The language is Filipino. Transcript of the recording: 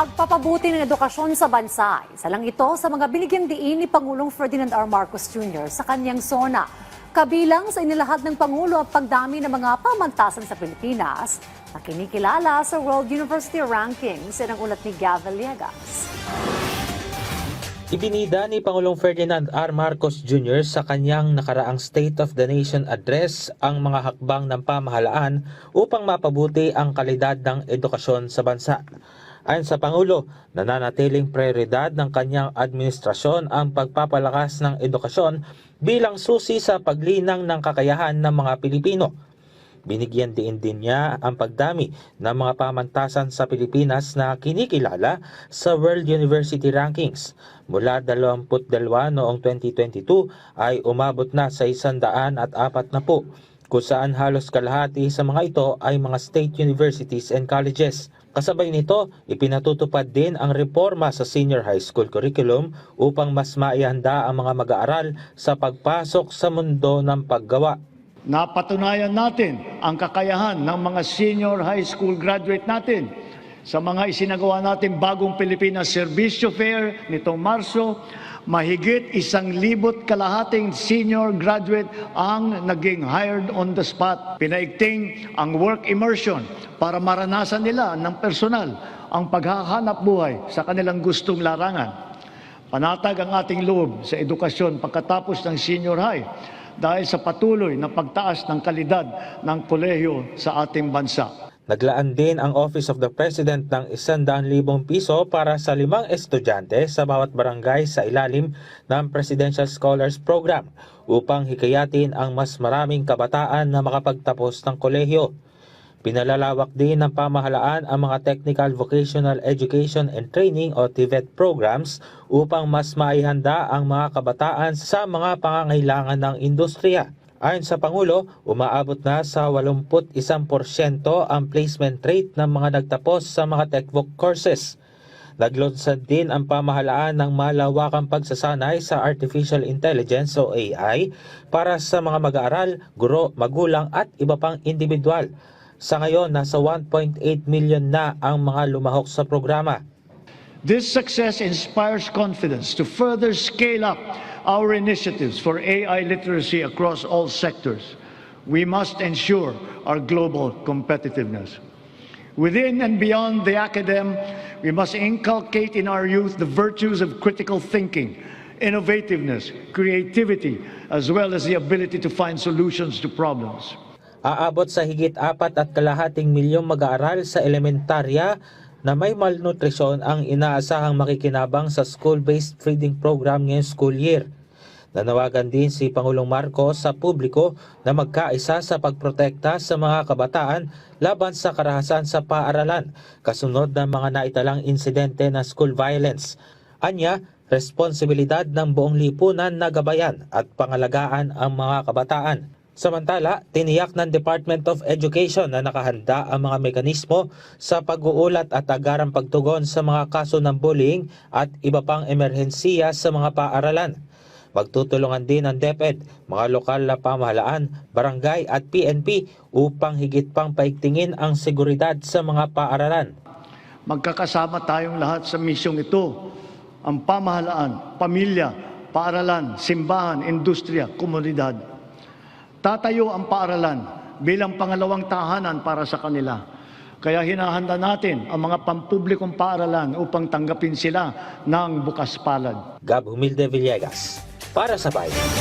Pagpapabuti ng edukasyon sa bansa, isa lang ito sa mga binigyang diin ni Pangulong Ferdinand R. Marcos Jr. sa kanyang SONA. Kabilang sa inilahad ng Pangulo ang pagdami ng mga pamantasan sa Pilipinas na kinikilala sa World University Rankings. Yan ang ulat ni Gav Villegas. Ibinida ni Pangulong Ferdinand R. Marcos Jr. sa kanyang nakaraang State of the Nation Address ang mga hakbang ng pamahalaan upang mapabuti ang kalidad ng edukasyon sa bansa. Ayon sa Pangulo, nananatiling prioridad ng kanyang administrasyon ang pagpapalakas ng edukasyon bilang susi sa paglinang ng kakayahan ng mga Pilipino. Binigyan din niya ang pagdami ng mga pamantasan sa Pilipinas na kinikilala sa World University Rankings. Mula 22 noong 2022 ay umabot na sa 140, kung saan halos kalahati sa mga ito ay mga state universities and colleges. Kasabay nito, ipinatutupad din ang reforma sa senior high school curriculum upang mas maihanda ang mga mag-aaral sa pagpasok sa mundo ng paggawa. Napatunayan natin ang kakayahan ng mga senior high school graduate natin sa mga isinagawa natin bagong Pilipinas Serbisyo Fair nitong Marso. Mahigit 1,200 senior graduate ang naging hired on the spot. Pinaigting ang work immersion para maranasan nila ng personal ang paghahanap buhay sa kanilang gustong larangan. Panatag ang ating loob sa edukasyon pagkatapos ng senior high dahil sa patuloy na pagtaas ng kalidad ng kolehiyo sa ating bansa. Naglaan din ang Office of the President ng 100,000 piso para sa 5 estudyante sa bawat barangay sa ilalim ng Presidential Scholars Program upang hikayatin ang mas maraming kabataan na makapagtapos ng kolehiyo. Pinalalawak din ng pamahalaan ang mga Technical Vocational Education and Training o TVET programs upang mas maihanda ang mga kabataan sa mga pangangailangan ng industriya. Ayon sa Pangulo, umaabot na sa 81% ang placement rate ng mga nagtapos sa mga TechVoc courses. Naglunsad din ang pamahalaan ng malawakang pagsasanay sa Artificial Intelligence o AI para sa mga mag-aaral, guro, magulang at iba pang individual. Sa ngayon, nasa 1.8 million na ang mga lumahok sa programa. This success inspires confidence to further scale up our initiatives for AI literacy across all sectors. We must ensure our global competitiveness. Within and beyond the academe, we must inculcate in our youth the virtues of critical thinking, innovativeness, creativity, as well as the ability to find solutions to problems. Aabot sa higit 4.2 milyong mag-aaral sa elementarya na may malnutrisyon ang inaasahang makikinabang sa school-based feeding program ngayong school year. Nanawagan din si Pangulong Marcos sa publiko na magkaisa sa pagprotekta sa mga kabataan laban sa karahasan sa paaralan, kasunod ng mga naitalang insidente ng school violence. Anya, responsibilidad ng buong lipunan na gabayan at pangalagaan ang mga kabataan. Samantala, tiniyak ng Department of Education na nakahanda ang mga mekanismo sa pag-uulat at agarang pagtugon sa mga kaso ng bullying at iba pang emerhensiya sa mga paaralan. Magtutulungan din ang DepEd, mga lokal na pamahalaan, barangay at PNP upang higit pang paigtingin ang seguridad sa mga paaralan. Magkakasama tayong lahat sa misyong ito. Ang pamahalaan, pamilya, paaralan, simbahan, industriya, komunidad. Tatayo ang paaralan bilang pangalawang tahanan para sa kanila. Kaya hinahanda natin ang mga pampublikong paaralan upang tanggapin sila ng bukas palad. Gab Humilde Villegas, para sa Bayan.